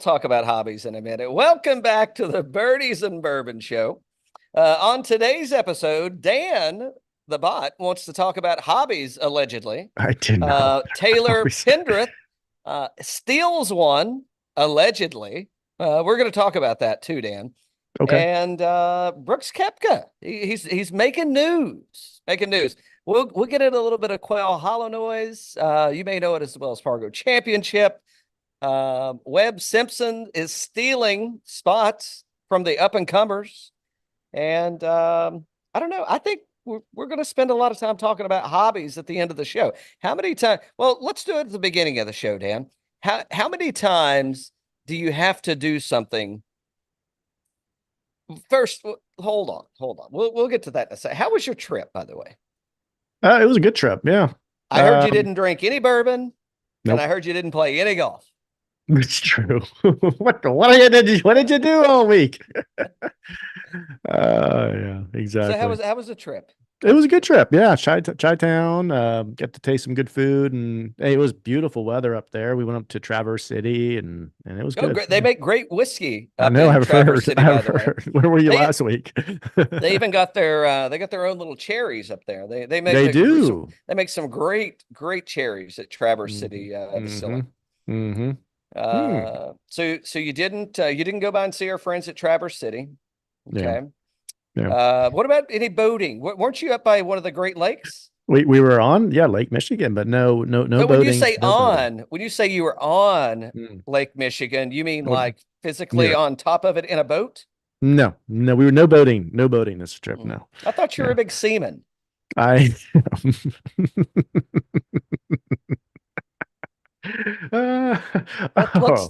Talk about hobbies in a minute. Welcome back to the Birdies and Bourbon Show. On today's episode, Dan, the bot, wants to talk about hobbies, allegedly. I did not. Taylor Pendrith steals one, allegedly. We're going to talk about that too, Dan. Okay. And Brooks Koepka, he's making news. Making news. We'll get in a little bit of Quail Hollow noise. You may know it as the Wells Fargo Championship. Webb Simpson is stealing spots from the up-and-comers. And I don't know. I think we're going to spend a lot of time talking about hobbies at the end of the show. How many times? Well, let's do it at the beginning of the show, Dan. How many times do you have to do something? First, hold on. We'll get to that in a second. How was your trip, by the way? It was a good trip. Yeah. I heard you didn't drink any bourbon, and Nope. I heard you didn't play any golf. It's true. What did you do all week? Yeah, exactly. So how was the trip? It was a good trip. Yeah, Chi-Town. Got to taste some good food, and hey, it was beautiful weather up there. We went up to Traverse City, and it was good. Great. They make great whiskey. I know. I've heard. City, by the way. Where were you last week? They even got their own little cherries up there. They make some great cherries at Traverse City Distillery. Mm-hmm. So you didn't go by and see our friends at Traverse City. Okay. Yeah. What about any boating? Weren't you up by one of the Great Lakes? We were on, Lake Michigan, but no But boating. When you say you were on Lake Michigan, you mean like physically on top of it in a boat? No, we were no boating this trip. No. I thought you were a big seaman. I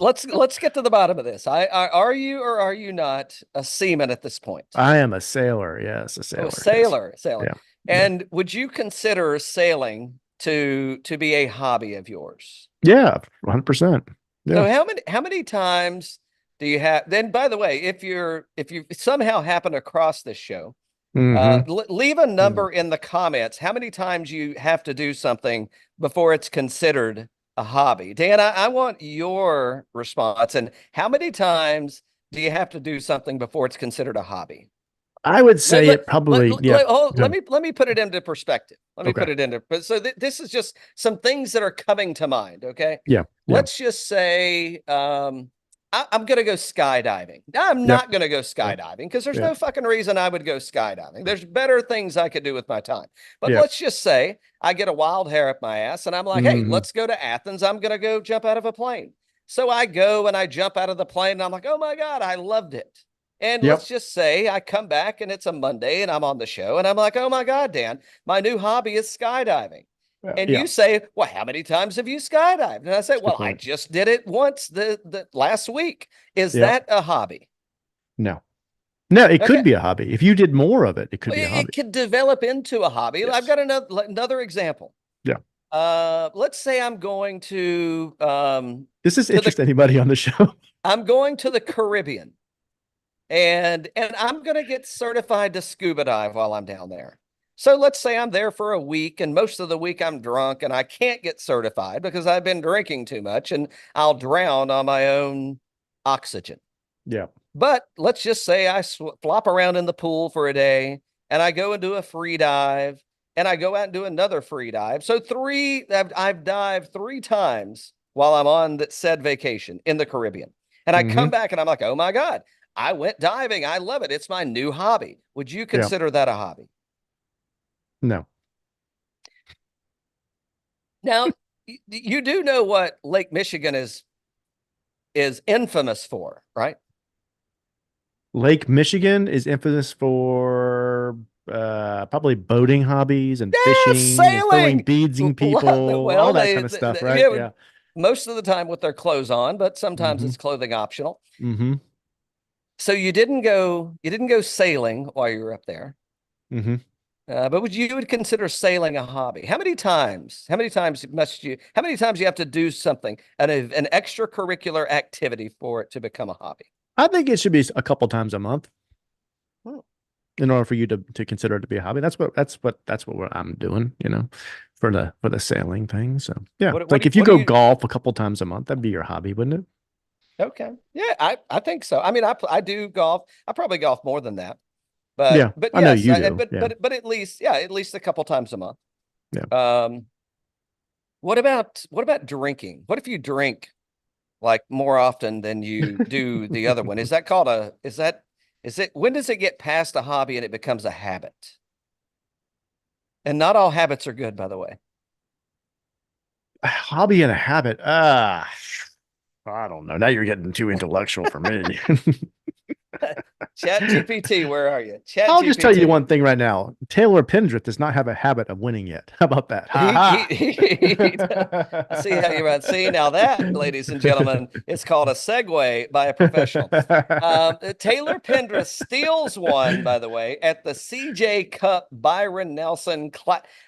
Let's get to the bottom of this. Are you or are you not a seaman at this point? I am a sailor. Yes, a sailor. Sailor. Yeah. And would you consider sailing to be a hobby of yours? Yeah, 100%. Yeah. So how many times do you have? Then, by the way, if you somehow happen across this show, leave a number in the comments. How many times you have to do something before it's considered a hobby? Dan, I want your response. And how many times do you have to do something before it's considered a hobby? I would say it probably. Let me put it into perspective. So this is just some things that are coming to mind. Okay. Yeah. Let's just say I'm going to go skydiving. I'm not going to go skydiving because there's no fucking reason I would go skydiving. There's better things I could do with my time. But let's just say I get a wild hair up my ass and I'm like, hey, let's go to Athens. I'm going to go jump out of a plane. So I go and I jump out of the plane and I'm like, oh my God, I loved it. And let's just say I come back and it's a Monday and I'm on the show and I'm like, oh my God, Dan, my new hobby is skydiving. And you say, well, how many times have you skydived? And I say, well, I just did it once the last week. Is that a hobby? No, it could be a hobby. If you did more of it, it could be a hobby. It could develop into a hobby. Yes. I've got another example. Yeah. Let's say I'm going to this is interest anybody on the show. I'm going to the Caribbean and I'm going to get certified to scuba dive while I'm down there. So let's say I'm there for a week and most of the week I'm drunk and I can't get certified because I've been drinking too much and I'll drown on my own oxygen. Yeah. But let's just say I flop around in the pool for a day and I go and do a free dive and I go out and do another free dive. So I've dived 3 times while I'm on that said vacation in the Caribbean. And I come back and I'm like, oh my God, I went diving. I love it. It's my new hobby. Would you consider that a hobby? No. Now, you do know what Lake Michigan is infamous for, right? Lake Michigan is infamous for probably boating hobbies and fishing, sailing, and throwing beads in people, all that kind of stuff, right? Yeah. Most of the time with their clothes on, but sometimes it's clothing optional. So you didn't go sailing while you were up there. But you would consider sailing a hobby? How many times you have to do something, an extracurricular activity for it to become a hobby? I think it should be a couple times a month in order for you to consider it to be a hobby. That's what I'm doing, for the sailing thing. So yeah, if you go golf a couple times a month, that'd be your hobby, wouldn't it? Okay. Yeah, I think so. I mean, I do golf. I probably golf more than that. Yeah, But I know yes, you do. Yeah. but at least, yeah, at least a couple times a month. Yeah. What about drinking? What if you drink like more often than you do the other one? Is that called is it, when does it get past a hobby and it becomes a habit? And not all habits are good, by the way. A hobby and a habit. I don't know. Now you're getting too intellectual for me. Chat GPT, where are you? Chat I'll just tell you GPT. one thing right now. Taylor Pendrith does not have a habit of winning yet. How about that? See how you run. See, now that, ladies and gentlemen, is called a segue by a professional. Taylor Pendrith steals one, by the way, at the CJ Cup Byron Nelson.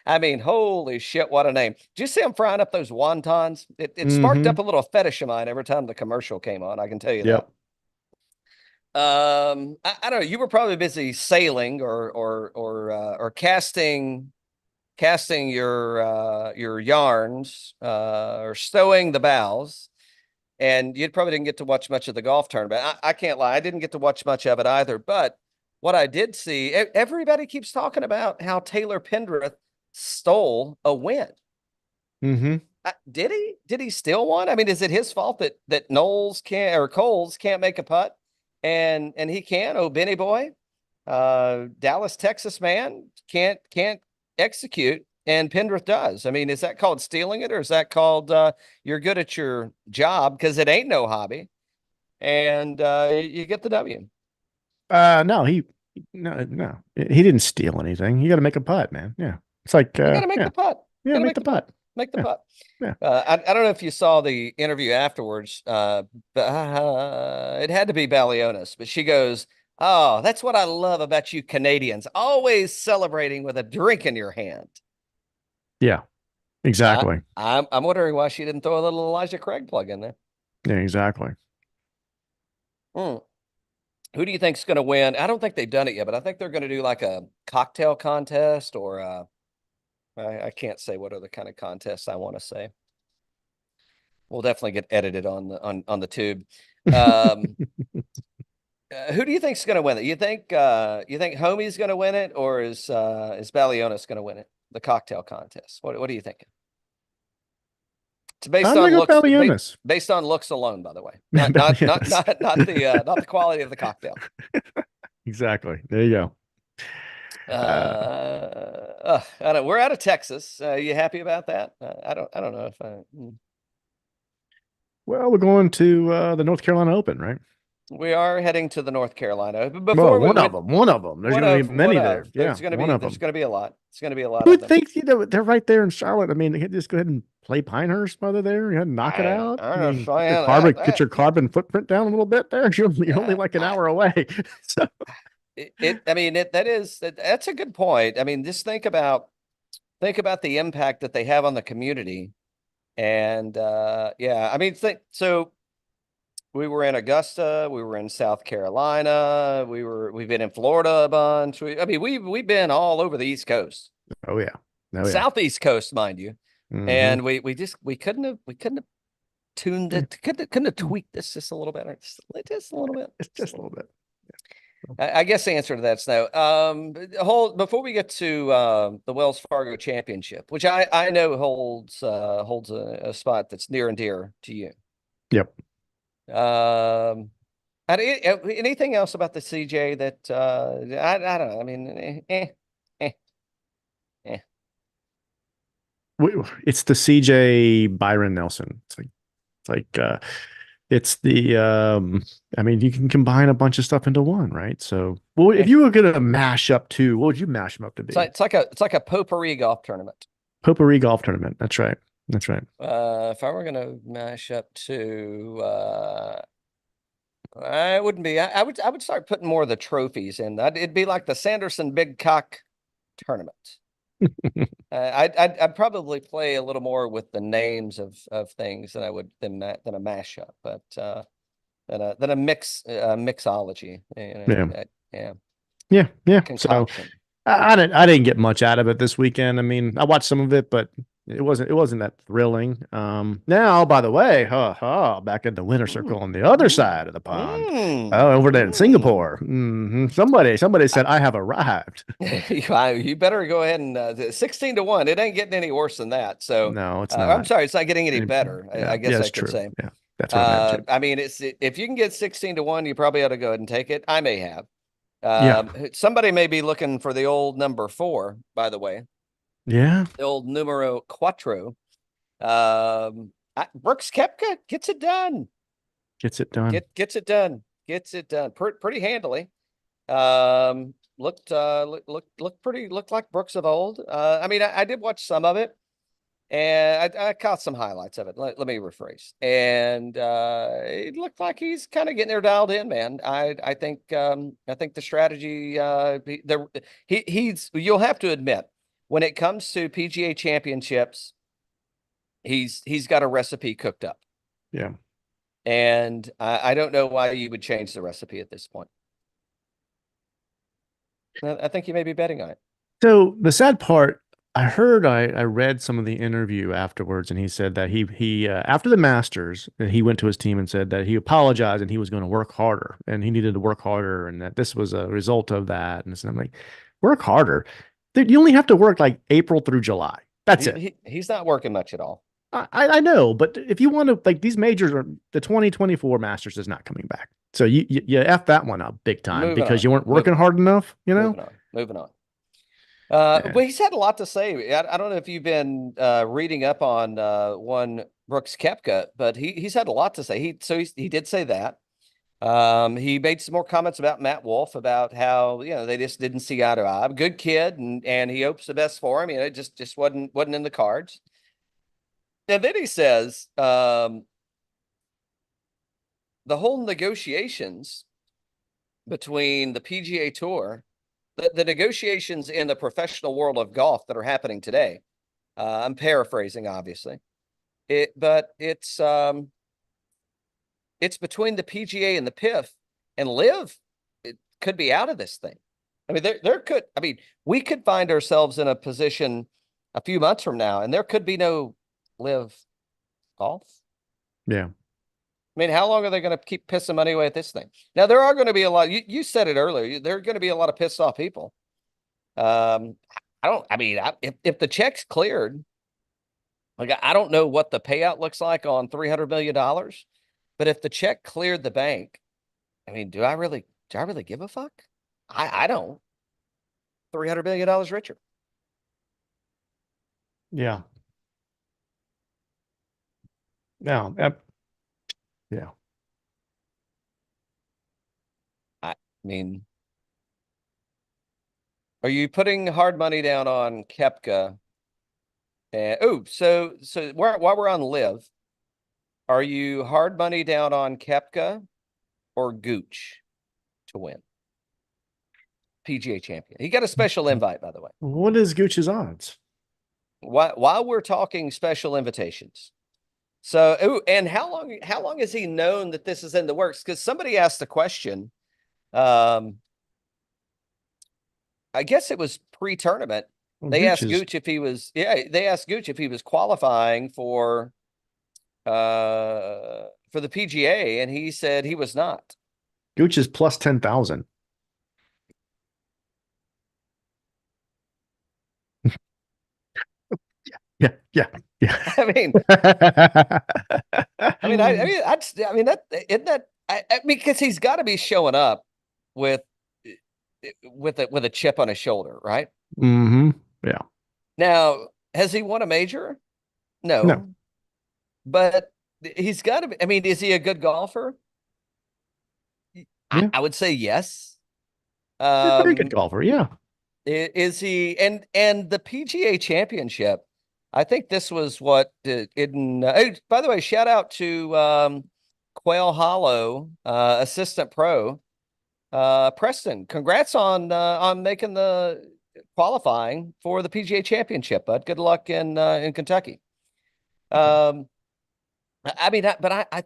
I mean, holy shit, what a name. Did you see him frying up those wontons? It sparked up a little fetish of mine every time the commercial came on. I can tell you that. I don't know. You were probably busy sailing or casting your yarns or stowing the bows, and you probably didn't get to watch much of the golf tournament. I can't lie, I didn't get to watch much of it either. But what I did see, everybody keeps talking about how Taylor Pendrith stole a win. Did he? Did he steal one? I mean, is it his fault that Coles can't make a putt? And he can. Oh, Benny boy, Dallas, Texas man can't execute, and Pendrith does. I mean, is that called stealing it, or is that called you're good at your job? Because it ain't no hobby, and you get the W. No, no, he didn't steal anything. You got to make a putt, man. Yeah, it's like you got to make the putt. Yeah, make the putt. Make the putt. Yeah. I don't know if you saw the interview afterwards, but it had to be Balionis. But she goes, "Oh, that's what I love about you Canadians, always celebrating with a drink in your hand." Yeah, exactly. I'm wondering why she didn't throw a little Elijah Craig plug in there. Yeah, exactly. Who do you think's going to win? I don't think they've done it yet, but I think they're going to do like a cocktail contest or I can't say what other kind of contests I want to say. We'll definitely get edited on the tube. Who do you think's going to win it? You think Homie's going to win it, or is Balionis going to win it? The cocktail contest. What are you thinking? It's based on looks. Based on looks alone, by the way. Not the quality of the cocktail. Exactly. There you go. I don't. We're out of Texas. You happy about that? I don't know if I. Well, we're going to the North Carolina Open, right? We are heading to the North Carolina Open. Before one of them. There's going to be many there. Yeah, there's going to be a lot. It's going to be a lot. Who would think they're right there in Charlotte? I mean, they could just go ahead and play Pinehurst while they're there. You had to knock it out. Get your carbon footprint down a little bit there. You're only like an hour away. So. That's a good point. I mean, just think about the impact that they have on the community. And so we were in Augusta, we were in South Carolina, we've been in Florida a bunch. We've been all over the East Coast. Oh yeah. Southeast coast, mind you. And we couldn't have tuned it, couldn't have tweaked this just a little better. Just a little bit. Just a little bit. I guess the answer to that's no. Before we get to the Wells Fargo Championship, which I know holds a spot that's near and dear to you. Yep. Anything else about the CJ that I don't know? I mean, It's the CJ Byron Nelson. It's the I mean, you can combine a bunch of stuff into one, right? So, well, if you were gonna mash up two, what would you mash them up to be? It's like a potpourri golf tournament. Potpourri golf tournament. That's right. If I were gonna mash up two, I wouldn't be. I would start putting more of the trophies in. It'd be like the Sanderson Big Cock tournament. I'd probably play a little more with the names of things than I would than a mashup, but than a mixology. Yeah. Concoction. So I didn't get much out of it this weekend. I mean, I watched some of it, but It wasn't that thrilling. Now, by the way, back in the winner circle on the other side of the pond, over there in Singapore, somebody said I have arrived. You better go ahead and 16-1. It ain't getting any worse than that. So no, it's not. I'm sorry, it's not getting any better. I guess I could say. Yeah, that's what I meant. I mean, if you can get 16-1, you probably ought to go ahead and take it. I may have. Somebody may be looking for the old number 4, by the way. Yeah. The old numero cuatro. Brooks Koepka gets it done. Gets it done. Gets it done. Gets it done. Pretty handily. Looked like Brooks of old. I mean, I did watch some of it, and I caught some highlights of it. Let me rephrase. And it looked like he's kind of getting there dialed in, man. I think the strategy. You'll have to admit, when it comes to PGA championships, he's got a recipe cooked up. Yeah. And I don't know why you would change the recipe at this point. I think you may be betting on it. So the sad part, I read some of the interview afterwards, and he said that he after the Masters, he went to his team and said that he apologized and he was going to work harder and he needed to work harder and that this was a result of that. And I'm like, work harder. Dude, you only have to work like April through July. That's it. He's not working much at all. I know, but if you want to, like, these majors are the 2024 Masters is not coming back. So you F that one up big time because you weren't working hard enough, you know? Moving on. Well, he's had a lot to say. I don't know if you've been reading up on one Brooks Koepka, but he's had a lot to say. He did say that. He made some more comments about Matt Wolff, about how, they just didn't see eye to eye. Good kid, and he hopes the best for him. It just wasn't in the cards. And then he says, the whole negotiations between the PGA Tour, the negotiations in the professional world of golf that are happening today, I'm paraphrasing, obviously, but it's between the PGA and the PIF, and Liv, it could be out of this thing. I mean, we could find ourselves in a position a few months from now, and there could be no Live golf. Yeah. I mean, how long are they going to keep pissing money away at this thing? Now, there are going to be a lot. You said it earlier. There are going to be a lot of pissed off people. If the check's cleared, like, I don't know what the payout looks like on $300 million, but if the check cleared the bank, I mean, do I really give a fuck? I don't. $300 million richer. Yeah. No. Yeah. I mean, are you putting hard money down on Koepka? So while we're on Liv, are you hard money down on Koepka or Gooch to win PGA champion? He got a special invite, by the way. What is Gooch's odds? While we're talking special invitations. So, and how long has he known that this is in the works? Because somebody asked the question. I guess it was pre-tournament. They asked Gooch if he was. Yeah, they asked Gooch if he was qualifying for the PGA, and he said he was not. Gooch is plus 10,000. Yeah. I mean, because he's got to be showing up with a chip on his shoulder, right? Mm-hmm. Yeah. Now, has he won a major? No. But he's got to be. I mean, is he a good golfer? Yeah. I would say yes. Very good golfer, yeah. Is he? And the PGA Championship, I think this was what by the way, shout out to Quail Hollow assistant pro Preston. Congrats on making the qualifying for the PGA Championship, bud. Good luck in Kentucky. I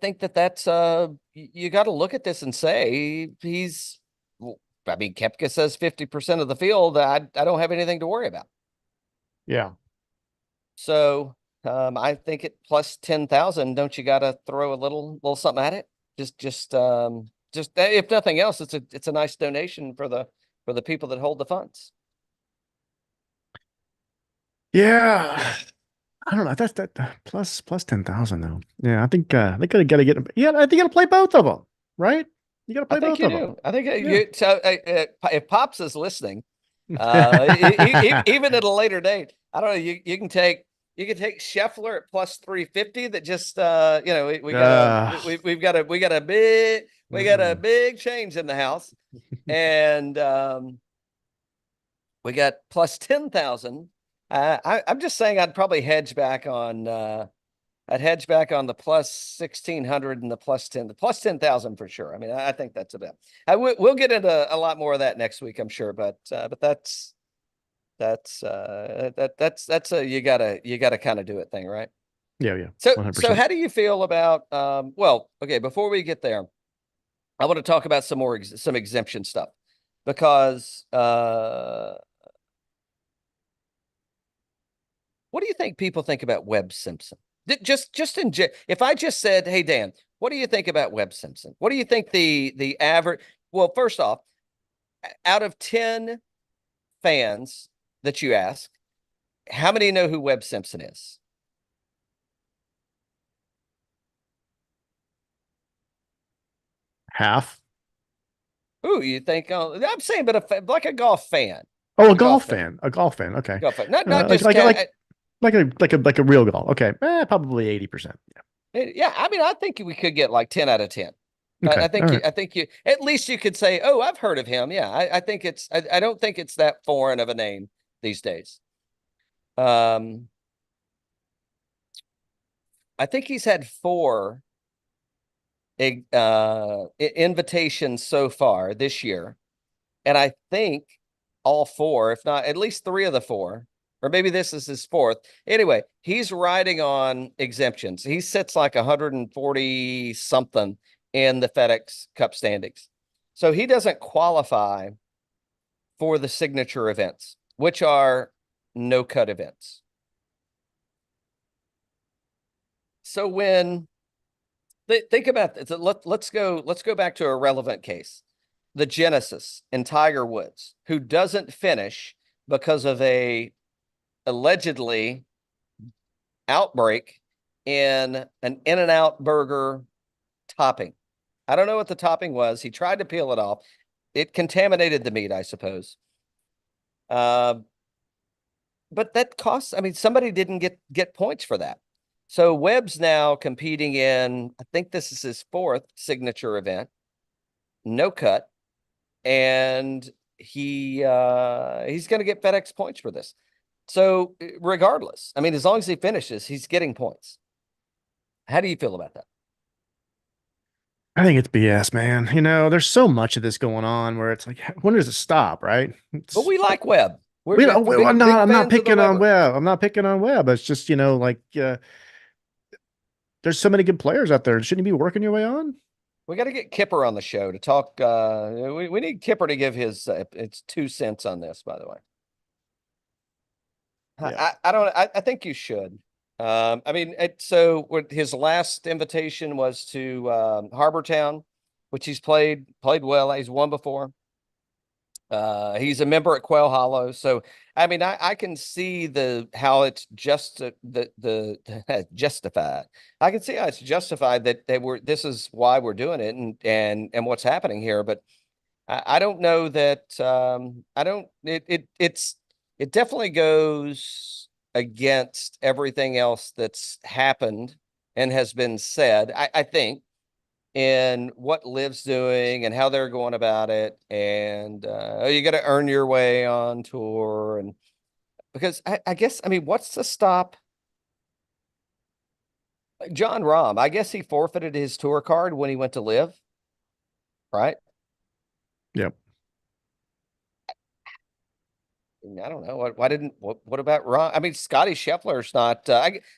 think that's you got to look at this and say Koepka says 50% of the field. I don't have anything to worry about. Yeah. So I think at plus 10,000, don't you got to throw a little something at it? Just if nothing else, it's a nice donation for the people that hold the funds. Yeah. I don't know. That's that plus 10,000 though. Yeah, I think they could have got to get. Yeah, I think you got to play both of them, right? You got to I play think both you of them. do. I think Yeah. if Pops is listening, even at a later date, I don't know. You can take Scheffler at plus 350. That just we got a Mm-mm. big change in the house, and we got plus 10,000. I'm just saying I'd probably hedge back on I'd hedge back on the plus 1,600 and the plus 10,000 for sure. I mean, I think that's about. We'll get into a lot more of that next week, I'm sure. But that's a you gotta kind of do it thing, right? Yeah, yeah, So 100%. how do you feel about well, okay, before we get there, I want to talk about some exemption stuff because what do you think people think about Webb Simpson? If I just said, "Hey Dan, what do you think about Webb Simpson? What do you think the average?" Well, first off, out of 10 fans that you ask, how many know who Webb Simpson is? Half. Ooh, you think? I'm saying, but like a golf fan, Oh, a a golf golf fan, fan. A golf fan. Okay. golf fan, not Like just like like like a real golf. Okay. Probably 80%. yeah. I mean, I think we could get like 10 out of 10. Yeah. Okay. All right. I think you at least you could say, "Oh, I've heard of him." Yeah, I think I don't think it's that foreign of a name these days. Um, I think he's had four invitations so far this year, and I think all four, if not at least three of the four, or maybe this is his fourth. Anyway, he's riding on exemptions. He sits like 140 something in the FedEx Cup standings. So he doesn't qualify for the signature events, which are no cut events. So when think about this, let's go back to a relevant case. The Genesis and Tiger Woods, who doesn't finish because of a allegedly outbreak in an In-N-Out burger topping. I don't know what the topping was. He tried to peel it off. It contaminated the meat, I suppose. But that costs, I mean, somebody didn't get points for that. So Webb's now competing in, I think this is his fourth signature event, no cut, and he's going to get FedEx points for this. So regardless, I mean, as long as he finishes, he's getting points. How do you feel about that? I think it's BS, man. There's so much of this going on where it's like, when does it stop, right? But It's we like Webb. we don't, Big I'm not fans of the picking on Webber. Webb. I'm not picking on Webb. It's just, there's so many good players out there. Shouldn't you be working your way on? We got to get Kipper on the show to talk. We need Kipper to give his its 2 cents on this. By the way, Yeah. I don't. I think you should. I mean, so his last invitation was to Harbor Town, which he's played well. He's won before. He's a member at Quail Hollow, so I mean, I can see how it's just the justified. I can see how it's justified that this is why we're doing it and what's happening here. But I don't know that I don't it definitely goes against everything else that's happened and has been said. I think in what Liv's doing and how they're going about it. And you got to earn your way on tour. And because I guess, I mean, what's to stop John Rahm? I guess he forfeited his tour card when he went to Live, right? Yep. I don't know. What about Rahm? I mean, Scotty Scheffler's not,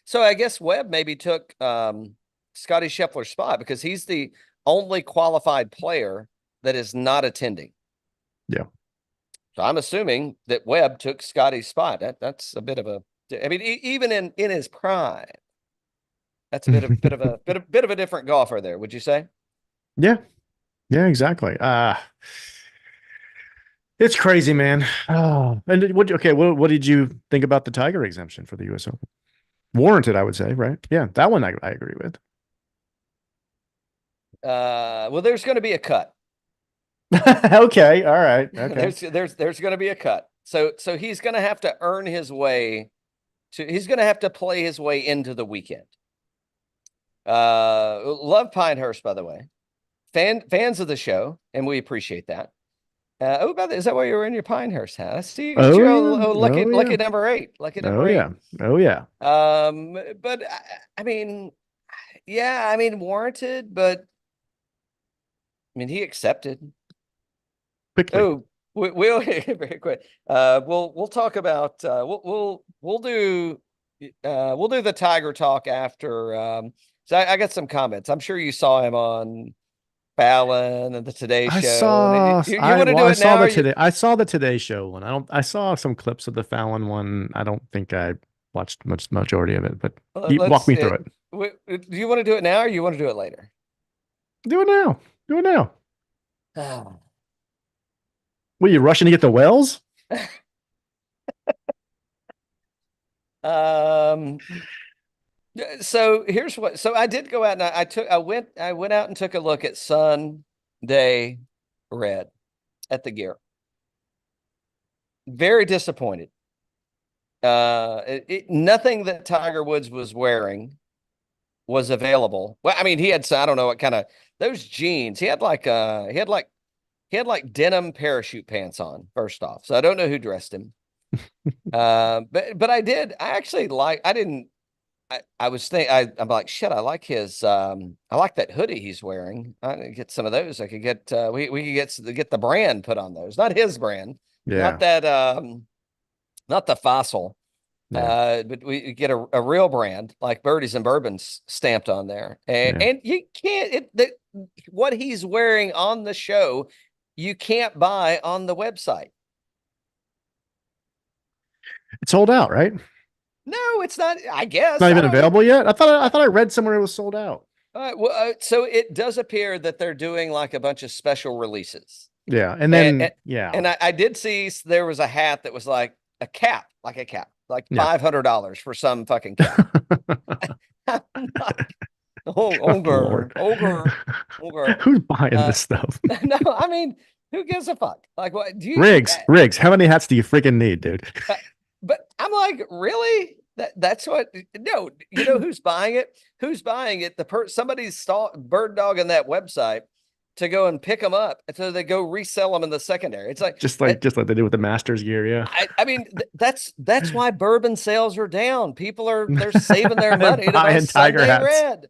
so I guess Webb maybe took Scotty Scheffler's spot because he's the only qualified player that is not attending. Yeah. So I'm assuming that Webb took Scotty's spot. That's a bit of a I mean, even in his prime, that's a bit of a different golfer there. Would you say? Yeah. Yeah, exactly. It's crazy, man. Oh, and what did you think about the Tiger exemption for the US Open? Warranted, I would say, right? Yeah, that one I agree with. Well, there's going to be a cut. Okay, all right. Okay. There's going to be a cut. So he's going to have to earn his way he's going to have to play his way into the weekend. Love Pinehurst, by the way. Fans of the show, and we appreciate that. Is that why you were in your Pinehurst hat? I see you got lucky number 8. Lucky number 8. Yeah. Oh yeah. But I mean, yeah, I mean warranted, but I mean he accepted. Quickly. Oh, we'll very quick. We'll talk about we'll do the Tiger talk after. So I got some comments. I'm sure you saw him on Fallon and the Today Show. You want to do it now? I saw the Today Show one. I saw some clips of the Fallon one. I don't think I watched majority of it, but walk me through it. Do you want to do it now or you want to do it later? Do it now. Do it now. Were you rushing to get the Wells? So here's what. So I did go out and I went out and took a look at Sunday Red at the gear. Very disappointed. Nothing that Tiger Woods was wearing was available. Well, I mean, he had, I don't know what kind of those jeans. He had like denim parachute pants on, first off. So I don't know who dressed him. But I actually I'm like, shit, I like his I like that hoodie he's wearing. I could get some of those. I could get we could get the brand put on those. Not his brand. Yeah. Not that not the Fossil. Yeah. But we get a real brand like Birdies and Bourbon stamped on there. And you can't what he's wearing on the show, you can't buy on the website. It's sold out, right? No, it's not. I guess it's not even available yet. I thought I read somewhere it was sold out. So it does appear that they're doing like a bunch of special releases. Yeah, and then and I did see there was a hat that was like a cap, like $500 for some fucking cap. Ogre. Who's buying this stuff? No, I mean, who gives a fuck? Like, what do you? Riggs, how many hats do you freaking need, dude? But I'm like, really? That's what? No, you know who's buying it? Who's buying it? Somebody's bird dogging that website to go and pick them up, and so they go resell them in the secondary. It's like just like they did with the Masters gear. Yeah, I mean that's why bourbon sales are down. They're saving their money to buy Sunday Red,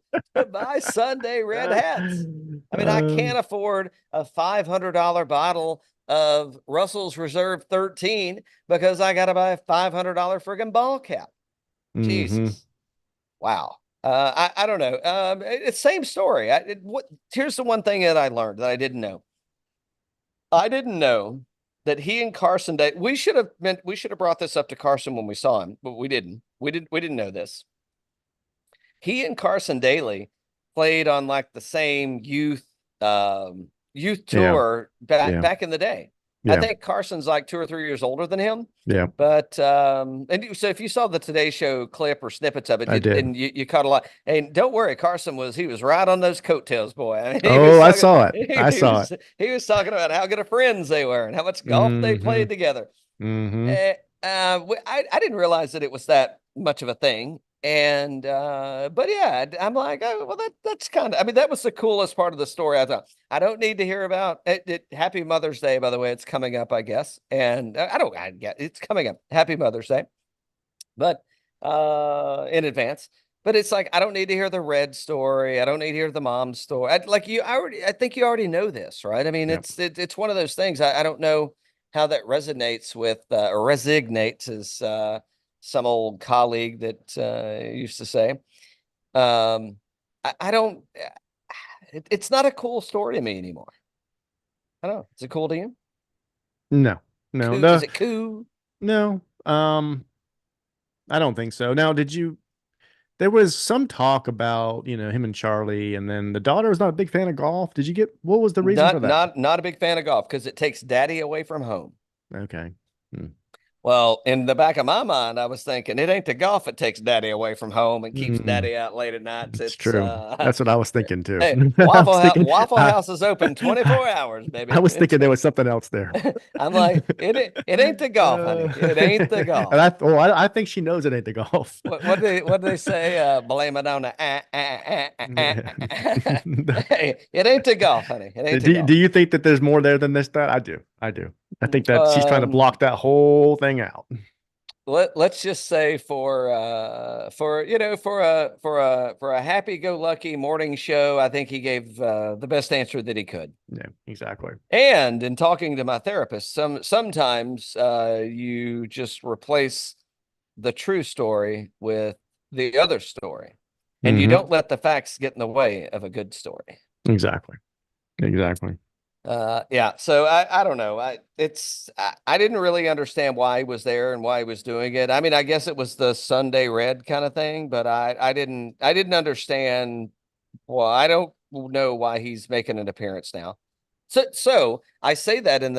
buy Sunday Red hats. I mean, I can't afford a $500 bottle of Russell's Reserve 13 because I got to buy a $500 friggin' ball cap. Jesus, wow. I don't know. It's same story. Here's the one thing that I learned that I didn't know. I didn't know that he and Carson Day. We should have brought this up to Carson when we saw him, but we didn't. We didn't know this. He and Carson Daly played on like the same youth tour back in the day. Yeah. I think Carson's like 2 or 3 years older than him. Yeah. But and so if you saw the Today Show clip or snippets of it, and you caught a lot. And don't worry, Carson was right on those coattails, boy. I mean, I saw it. I saw it. He was talking about how good of friends they were and how much golf they played together. I didn't realize that it was that much of a thing. And but yeah, I'm like, oh well, that's kind of, I mean, that was the coolest part of the story. I thought I don't need to hear about it. Happy Mother's Day, by the way. It's coming up, I guess. And I get it's coming up. Happy Mother's Day, but in advance. But it's like I don't need to hear the Red story. I don't need to hear the mom story. I think you already know this, right? I mean, it's one of those things. I don't know how that resonates with or resignates as some old colleague that used to say. I don't. It's not a cool story to me anymore. I don't know. Is it cool to you? No. Is it cool? No. I don't think so. Now, there was some talk about, him and Charlie, and then the daughter was not a big fan of golf. What was the reason for that? Not a big fan of golf because it takes daddy away from home. Okay. Hmm. Well, in the back of my mind, I was thinking it ain't the golf that takes daddy away from home and keeps daddy out late at nights. It's It's true. That's what I was thinking too. Hey, Waffle House is open 24 hours, baby. I was thinking there was something else there. I'm like, it ain't the golf, honey. It ain't the golf. And I think she knows it ain't the golf. What do they say? Blame it on the Hey, it ain't the golf, honey. It ain't the golf. Do you think that there's more there than this? That I do. I think that she's trying to block that whole thing out. Let's just say for a happy-go-lucky morning show, I think he gave the best answer that he could. Yeah, exactly. And in talking to my therapist, sometimes you just replace the true story with the other story, and you don't let the facts get in the way of a good story. Exactly. Yeah. So I don't know. I didn't really understand why he was there and why he was doing it. I mean, I guess it was the Sunday red kind of thing, but I didn't understand. Well, I don't know why he's making an appearance now. So I say that in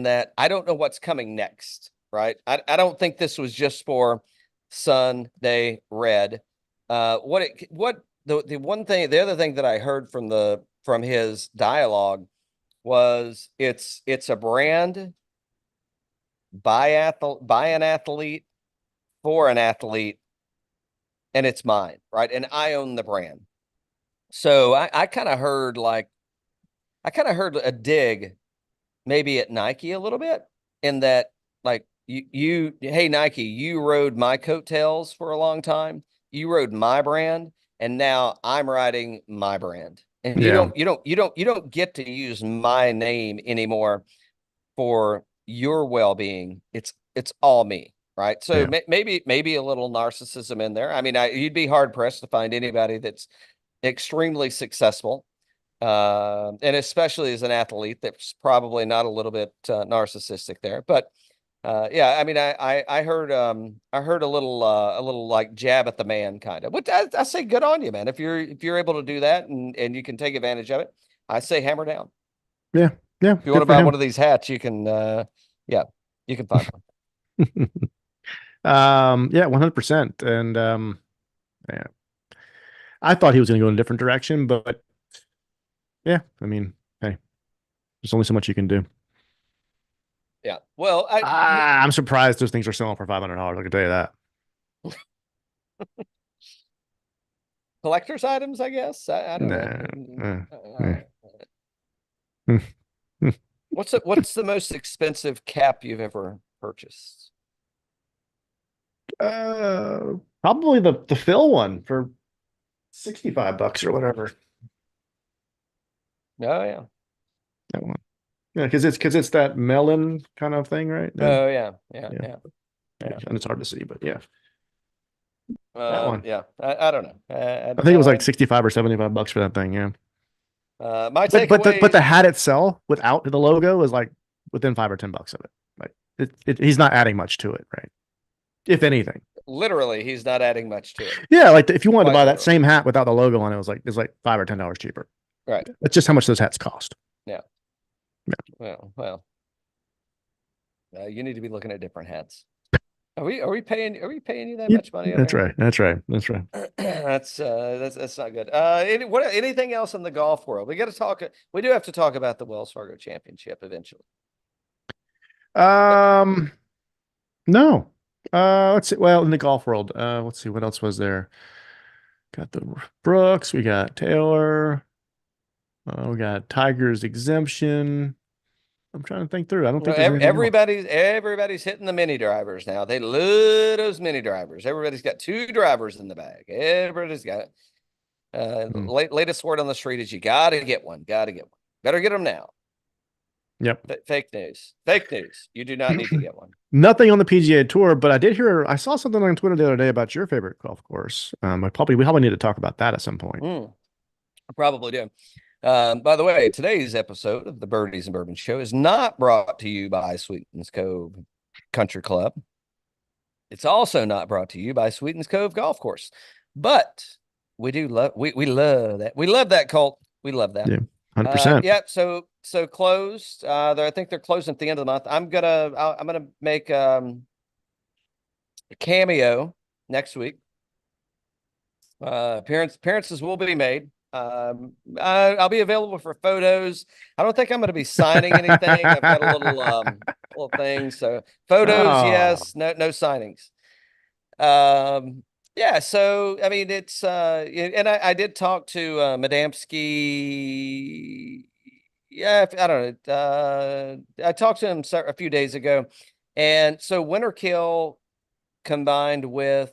that I don't know what's coming next, right? I don't think this was just for Sunday red. The other thing that I heard from his dialogue was it's a brand by an athlete for an athlete, and it's mine, right? And I own the brand. So I kind of heard a dig maybe at Nike a little bit, in that, like, hey Nike, you rode my coattails for a long time. You rode my brand, and now I'm riding my brand. And you don't get to use my name anymore for your well-being. It's all me, right? So maybe a little narcissism in there. I mean, you'd be hard pressed to find anybody that's extremely successful, and especially as an athlete, that's probably not a little bit narcissistic there. But yeah, I mean, I heard a little like jab at the man kind of. What I say, good on you, man. If you're able to do that and you can take advantage of it, I say hammer down. Yeah. If you want to buy one of these hats, you can you can find one. 100%. And yeah, I thought he was going to go in a different direction, but yeah, I mean, hey, there's only so much you can do. Yeah. Well, I'm surprised those things are selling for $500. I can tell you that. Collector's items, I guess. I don't know. What's the most expensive cap you've ever purchased? Probably the Phil one for $65 or whatever. Oh yeah. That one. Yeah, because it's that melon kind of thing, right? Oh yeah. And it's hard to see, but yeah. That one. Yeah. I don't know. I think it was like 65 or $75 for that thing. Yeah. My takeaway, but the hat itself without the logo is like within $5 or $10 of it. Like he's not adding much to it, right? If anything. Literally, he's not adding much to it. Yeah, like if you wanted to buy that same hat without the logo on it, it's like $5 or $10 cheaper. Right. That's just how much those hats cost. Yeah. Well. You need to be looking at different hats. Are we paying you that much money? That's right. That's not good. Anything else in the golf world? We do have to talk about the Wells Fargo Championship eventually. No. Let's see. Well, in the golf world, let's see what else was there. Got the Brooks, we got Taylor, we got Tiger's exemption. I'm trying to think through. I don't think everybody's hitting the mini drivers now. They love those mini drivers. Everybody's got 2 drivers in the bag. Everybody's got latest word on the street is you gotta get one. Better get them now. Yep. Fake news. You do not need to get one. Nothing on the PGA Tour, but I saw something on Twitter the other day about your favorite golf course. We probably need to talk about that at some point. I probably do. By the way, today's episode of the Birdies and Bourbon Show is not brought to you by Sweetens Cove Country Club. It's also not brought to you by Sweetens Cove Golf Course, but we love that. We love that, Colt. We love that. Yeah, 100%. Yeah. So closed. I think they're closing at the end of the month. I'm gonna make a cameo next week. Appearances will be made. I'll be available for photos. I don't think I'm going to be signing anything. I've got a little thing. So photos, Oh, yes. No signings. Yeah. So I mean, it's and I did talk to Madamski. Yeah, I don't know. I talked to him a few days ago, and so winter kill combined with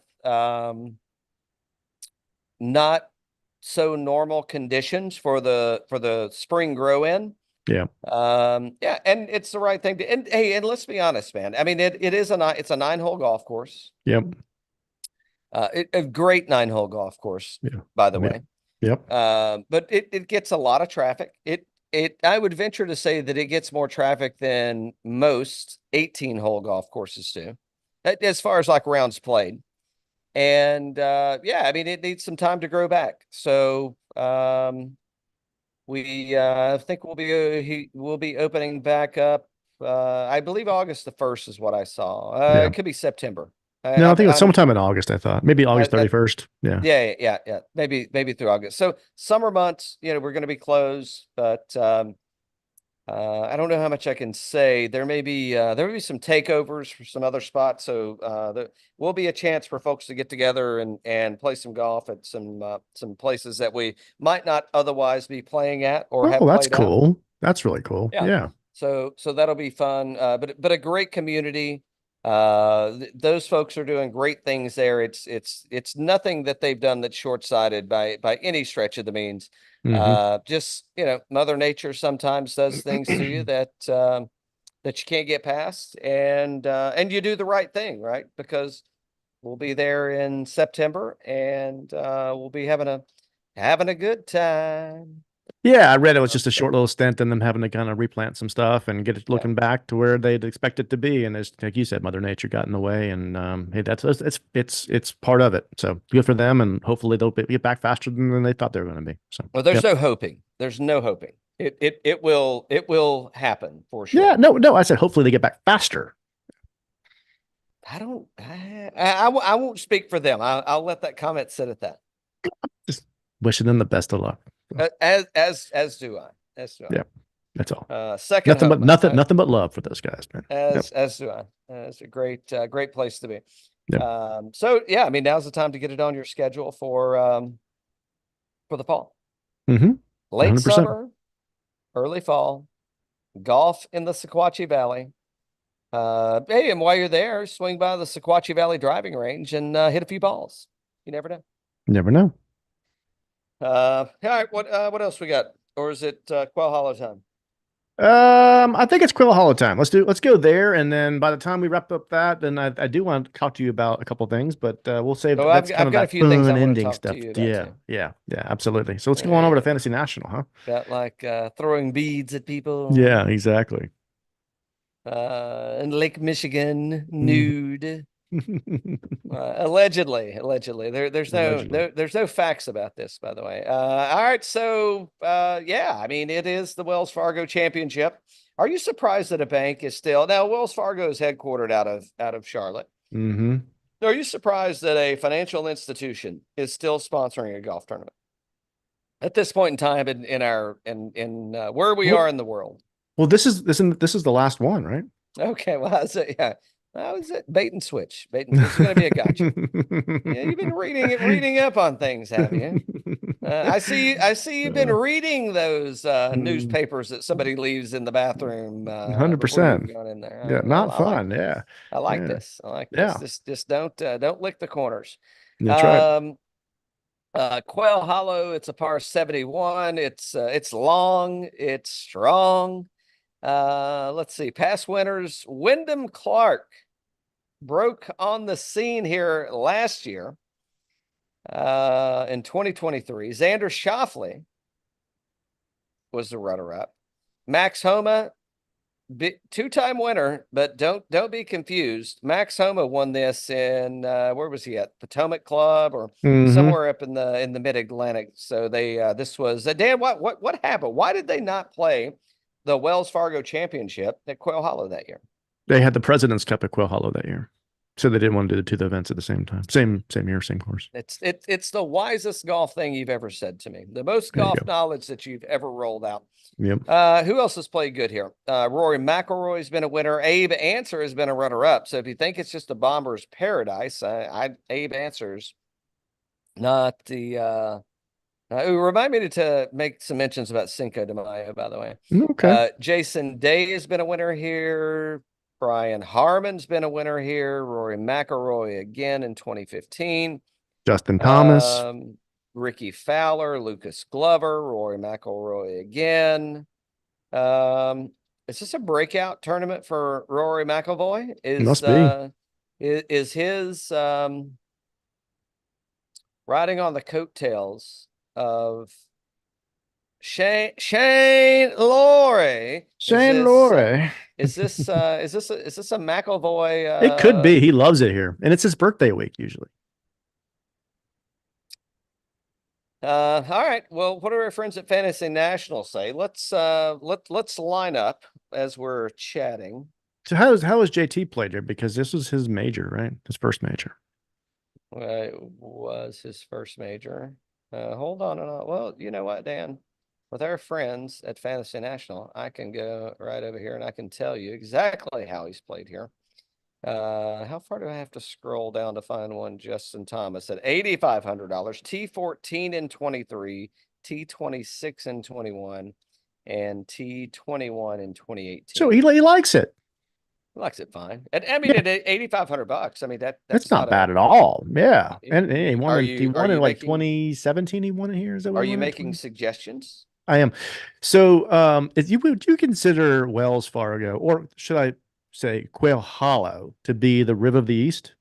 not so normal conditions for the spring grow in. yeah. Yeah, and it's the right thing to, and hey, and let's be honest, man. I mean, it's a 9-hole golf course. Yep. A great 9-hole golf course, Yeah. by the Yep. way. Yep. But it gets a lot of traffic. I would venture to say that it gets more traffic than most 18-hole golf courses do, as far as like rounds played. And yeah, I mean, it needs some time to grow back. So we I think we'll be opening back up. I believe August the 1st is what I saw. Yeah. It could be September. No, I think it's I'm sometime in August, I thought. Maybe August 31st. Yeah. yeah. Maybe through August. So summer months, we're going to be closed, but I don't know how much I can say. There may be some takeovers for some other spots, so there will be a chance for folks to get together and play some golf at some places that we might not otherwise be playing at or have Oh, that's played at. cool. That's really cool. Yeah. Yeah. So that'll be fun. But a great community. Those folks are doing great things there. It's nothing that they've done that's short-sighted by any stretch of the means. Hmm. Just, Mother Nature sometimes does things to you that you can't get past, and you do the right thing, right? Because we'll be there in September, and we'll be having a good time. Yeah, I read it was just a short little stint and them having to kind of replant some stuff and get it Yeah. looking back to where they'd expect it to be. And as like you said, Mother Nature got in the way, and hey, it's part of it. So good for them, and hopefully they'll get back faster than they thought they were going to be. So Well, there's yep. no hoping. There's no hoping. It will happen for sure. Yeah, no, I said hopefully they get back faster. I won't speak for them. I'll let that comment sit at that. Just wishing them the best of luck. As do I. Yeah, that's all. Second Nothing but love for those guys, man. As do I. It's a great place to be. Yep. So yeah, I mean, now's the time to get it on your schedule for the fall. Mm-hmm. Late 100%. summer, early fall, golf in the Sequatchie Valley. Hey, and while you're there, swing by the Sequatchie Valley driving range and hit a few balls. You never know. Never know. All right, what else we got? Or is it Quail Hollow time? I think it's Quail Hollow time. Let's go there, and then by the time we wrap up that, then I do want to talk to you about a couple things, but we'll save that's kind I've of got that a few things I fun want to ending talk stuff. to you about too. Yeah, absolutely. So let's go on over to Fantasy National, huh? Got like throwing beads at people. Yeah, exactly. In Lake Michigan, nude. Allegedly. There's no facts about this, by the way. All right, so yeah, I mean, it is the Wells Fargo Championship. Are you surprised that a bank is still now? Wells Fargo is headquartered out of Charlotte. Mm-hmm. Are you surprised that a financial institution is still sponsoring a golf tournament at this point in time in where we are in the world? Well, this is the last one, right? Okay, well, yeah. How is it? Bait and switch. This is going to be a gotcha. Yeah, you've been reading up on things, have you? I see you've been reading those newspapers that somebody leaves in the bathroom. 100%. In there. Yeah, not fun. Yeah, I like this. I like this. Yeah. Just don't lick the corners. That's right. Quail Hollow. It's a par 71. It's long. It's strong. Let's see. Past winners. Wyndham Clark broke on the scene here last year in 2023. Xander Schauffele was the runner-up. Max Homa two-time winner, but don't be confused. Max Homa won this in where was he at? Potomac Club or somewhere up in the Mid-Atlantic. So they this was Dan. What happened? Why did they not play the Wells Fargo Championship at Quail Hollow that year? They had the President's Cup at Quail Hollow that year, so they didn't want to do the two events at the same time. Same year, same course. It's the wisest golf thing you've ever said to me. The most golf knowledge that you've ever rolled out. Yep. Who else has played good here? Rory McIlroy's been a winner. Abe Answer has been a runner-up. So if you think it's just a bomber's paradise, Abe Answer's not the. Remind me to make some mentions about Cinco de Mayo, by the way. Okay. Jason Day has been a winner here. Brian Harmon's been a winner here. Rory McIlroy again in 2015. Justin Thomas. Ricky Fowler, Lucas Glover, Rory McIlroy again. Is this a breakout tournament for Rory McIlroy? Must be. Is his riding on the coattails of Shane Lowry? Shane Lowry. Is this a McIlroy? It could be. He loves it here, and it's his birthday week usually. All right. Well, what do our friends at Fantasy National say? Let's line up as we're chatting. So how has JT played here? Because this was his major, right? His first major. It was his first major. Hold on. Well, you know what, Dan? With our friends at Fantasy National, I can go right over here and I can tell you exactly how he's played here. How far do I have to scroll down to find one? Justin Thomas at $8,500, T14 and 23, T26 and 21, and T21 and 2018. So he likes it. He likes it fine. And I mean, at $8,500, I mean that's not bad at all. Yeah, and he won in like 2017. He won it here. Is that what are you making suggestions? I am. So, would you consider Wells Fargo, or should I say Quail Hollow, to be the Riv of the East?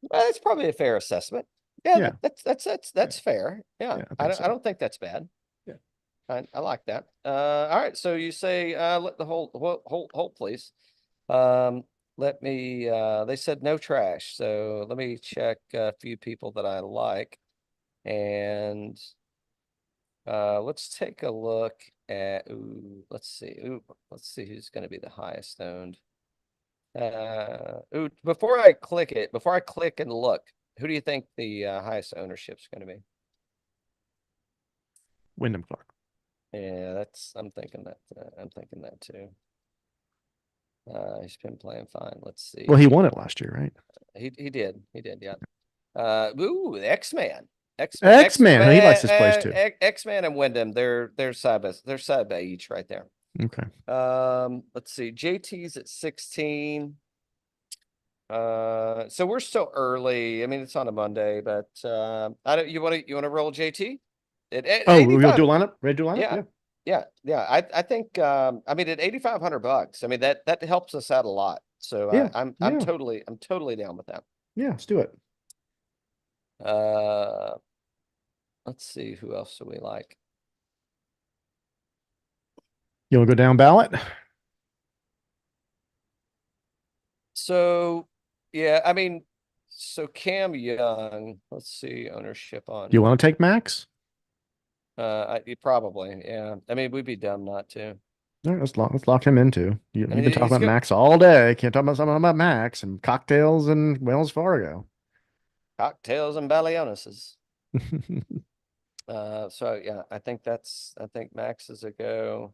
Well, that's probably a fair assessment. Yeah. That's fair. Yeah, I don't think that's bad. Yeah, I like that. All right. So you say let the hold please. Let me. They said no trash. So let me check a few people that I like, and let's take a look at. Let's see who's going to be the highest owned. Before I click and look, who do you think the highest ownership is going to be? Wyndham Clark. Yeah, I'm thinking that too. He's been playing fine. Let's see. Well, he won it last year, right? He did, yeah. The X-Man. X-Man. He likes his plays too. X-Man and Wyndham, they're side by each right there. Okay. Let's see. JT's at 16. So we're still early. I mean, it's on a Monday, but you want to roll JT? We're gonna do lineup? Ready to do lineup? Yeah. I think I mean at $8,500, I mean that helps us out a lot. So yeah, I'm totally down with that. Yeah, let's do it. Let's see, who else do we like? You want to go down ballot? So yeah, I mean, so Cam Young, let's see, ownership on. You want to take Max? Probably, yeah. I mean, we'd be dumb not to. All right, let's lock him into. You've been talking about Max all day. Can't talk about something about Max and cocktails and Wells Fargo. Cocktails and Balionuses. So yeah, I think Max is a go.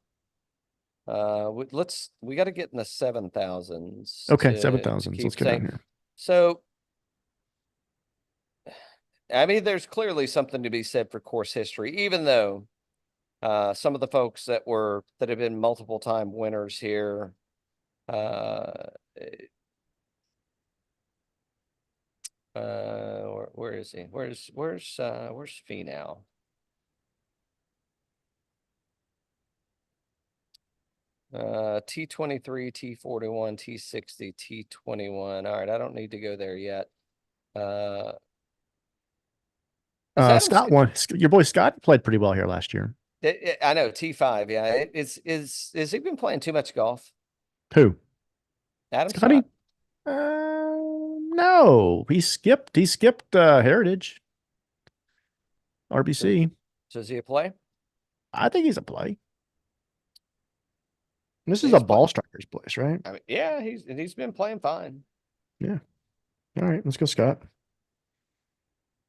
We got to get in the 7,000s. Okay, 7,000s. Let's get down here. So, I mean, there's clearly something to be said for course history, even though some of the folks that have been multiple time winners here, where is he? Where's Finau? T23, T41, T60, T21. All right, I don't need to go there yet. Scott won. Your boy Scott played pretty well here last year. I know T5. Yeah, is he been playing too much golf? Who? Adam Scotty? Scott. No. He skipped Heritage, So, RBC. so is he a play? I think he's a play. This is a He's play. ball striker's place, right? I mean, yeah, he's been playing fine. Yeah. All right, let's go, Scott.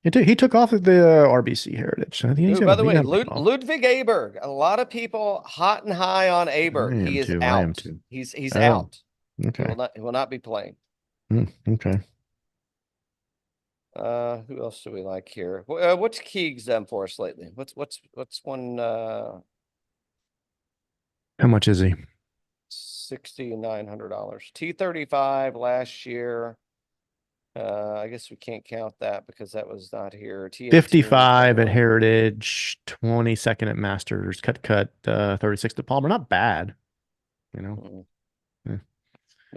He took off of the RBC Heritage. I think Ooh, by the he way, got to take off. Ludvig Aberg. A lot of people hot and high on I Aberg. am He is too. I am out. too. He's Oh, out. okay. He will not be playing. Okay. Who else do we like here? What's Keegs done for us lately? What's one How much is he? $6,900. T35 last year. I guess we can't count that because that was not here. T18 55 at Heritage, 22nd at Masters, cut, 36 at Palmer. Not bad, you know. Mm. Yeah.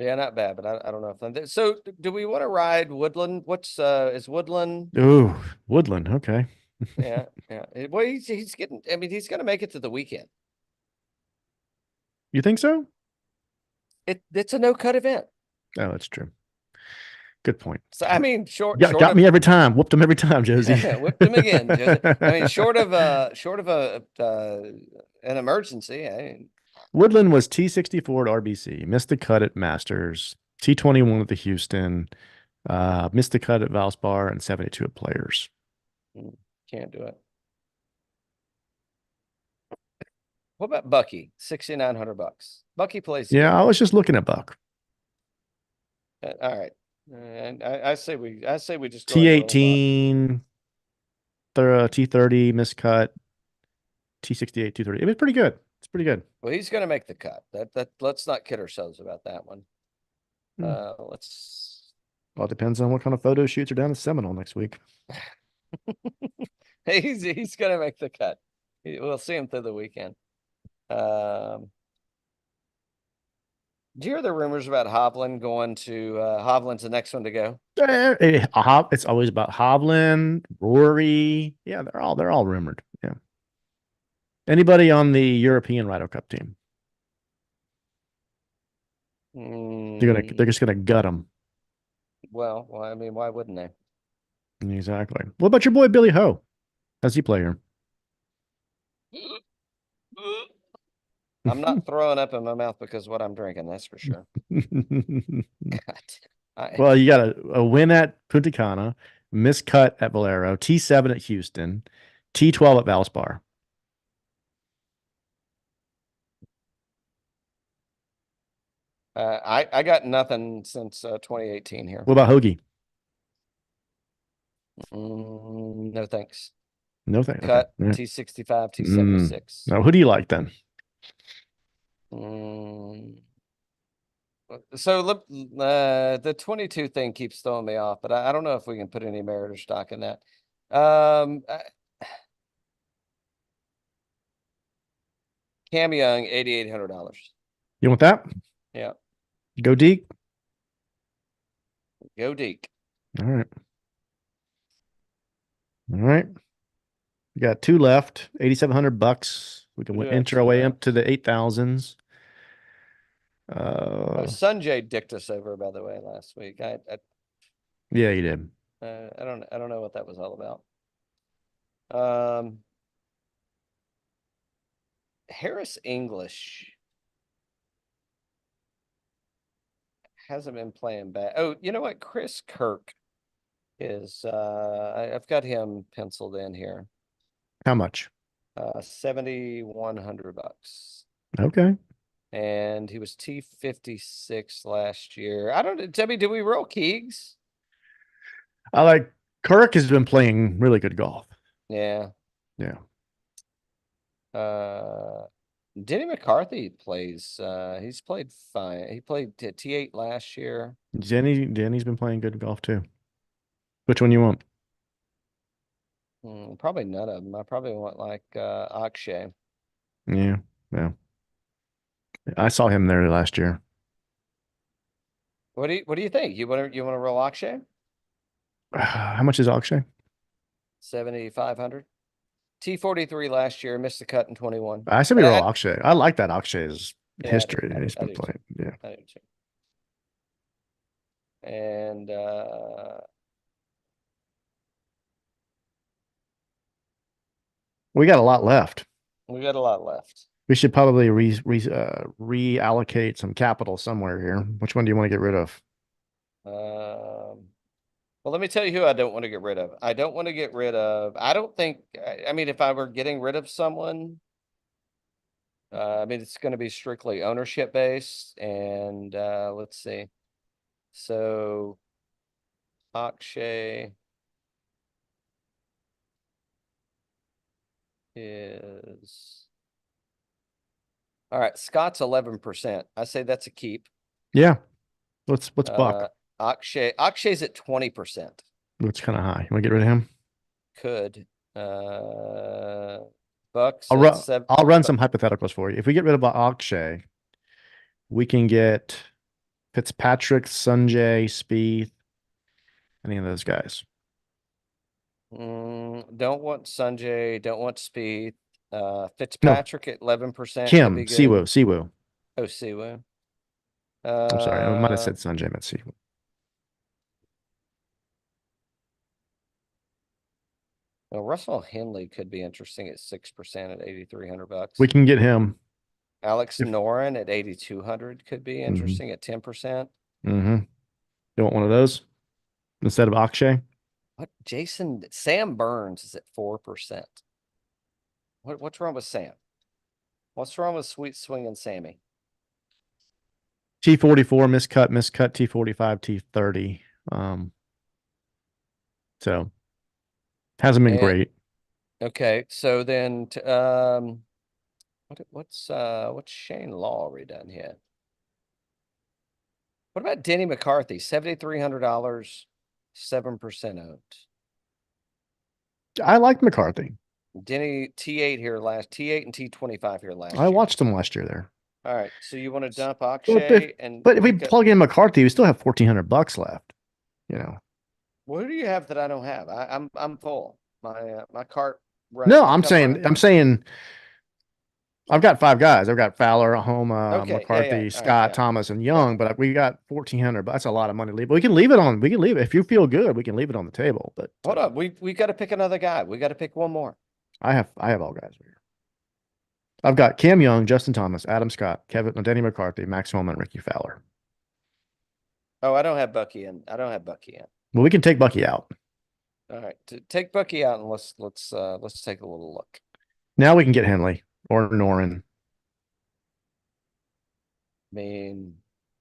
Yeah, not bad, but I don't know if so. Do we want to ride Woodland? What's is Woodland? Ooh, Woodland. Okay. Yeah, yeah. Well, he's getting. I mean, he's going to make it to the weekend. You think so? It's a no cut event. Oh, that's true. Good point. So I mean, short Got of, me every time. Whooped him every time, Josie. whipped him again, Josie. I mean, short of an emergency. Woodland was T64 at RBC, missed the cut at Masters, T21 at the Houston, missed the cut at Valspar, and 72 at Players. Can't do it. What about Bucky? $6,900. Bucky plays. Yeah, I was just looking at Buck. All right. And I say we just go T18, T30, miscut, T68, 230. It was pretty good. It's pretty good. Well, he's going to make the cut. That let's not kid ourselves about that one. Let's. Well, it depends on what kind of photo shoots are down at Seminole next week. He's going to make the cut. We'll see him through the weekend. Do you hear the rumors about Hovland going to Hovland's the next one to go? It's always about Hovland, Rory. Yeah, they're all rumored. Yeah. Anybody on the European Ryder Cup team? They're just gonna gut them. Well, I mean, why wouldn't they? Exactly. What about your boy Billy Ho? How's he play here? I'm not throwing up in my mouth because of what I'm drinking, that's for sure. Well, you got a win at Punta Cana, miscut at Valero, T7 at Houston, T12 at Valspar. I got nothing since 2018 here. What about Hoagie? No thanks. No thanks. Cut okay. T65, T76. Now, who do you like then? So the 22 thing keeps throwing me off, but I don't know if we can put any merit or stock in that. Cam Young, $8,800. You want that? Yeah. Go deep. Go deep. All right. All right. We got two left. $8,700. We can enter our way up to the 8,000s. Sanjay dicked us over, by the way, last week. Yeah, he did. I don't know what that was all about. Harris English hasn't been playing bad. Oh, you know what? Chris Kirk is I've got him penciled in here. How much? $7,100. Okay. And he was T56 last year. I don't know. Debbie, do we roll Keegs? I like Kirk has been playing really good golf. Yeah. Yeah. Denny McCarthy plays. He's played fine. He played T8 last year. Denny's been playing good golf too. Which one you want? Probably none of them. I probably want like Akshay. Yeah. Yeah. I saw him there last year. What do you think? You want to roll Akshay? How much is Akshay? 7,500. T43 last year, missed the cut in 21. I said we roll Akshay. I like that Akshay's history that he's been playing. Yeah. I do too. And we got a lot left. We got a lot left. We should probably reallocate some capital somewhere here. Which one do you want to get rid of? Well, let me tell you who I don't want to get rid of. I don't want to get rid of. I don't think. I mean, if I were getting rid of someone, I mean, it's going to be strictly ownership based. And let's see. So, Akshay is. All right, Scott's 11%. I say that's a keep. Yeah. What's Buck? Akshay's at 20%. That's kind of high. You want to get rid of him? Could. Bucks. I'll run some hypotheticals for you. If we get rid of Akshay, we can get Fitzpatrick, Sanjay, Spieth, any of those guys. Don't want Sanjay. Don't want Spieth. Fitzpatrick at 11%. Kim, Siwoo. Oh, Siwoo. I'm sorry, I might have said Sanjay, but Siwoo. Well, Russell Henley could be interesting at 6% at $8,300. We can get him. Alex Noren at 8,200 could be interesting at 10%. Mm-hmm. You want one of those instead of Akshay? What? Sam Burns is at 4%. What's wrong with Sam? What's wrong with Sweet Swinging Sammy? T44, miscut, T45, T30. So hasn't been great. Okay, so then what's Shane Lowry done here? What about Denny McCarthy? $7,300, 7% owned. I like McCarthy. Denny T8 and T25 here last year. I watched him last year there. All right, so you want to dump Akshay but if we plug in McCarthy, we still have $1,400 left. You know. What do you have that I don't have? I'm full. My cart. No, I'm saying. I've got 5 guys. I've got Fowler, Homa, McCarthy, Scott, Thomas, and Young. But we got $1,400. That's a lot of money to leave. But we can leave it on. We can leave it if you feel good. We can leave it on the table. But hold on, we got to pick another guy. We got to pick one more. I have all guys here. I've got Cam Young, Justin Thomas, Adam Scott, Denny McCarthy, Max Homa, and Ricky Fowler. Oh, I don't have Bucky in. Well, we can take Bucky out. All right, take Bucky out and let's take a little look. Now we can get Henley or Noren. I mean,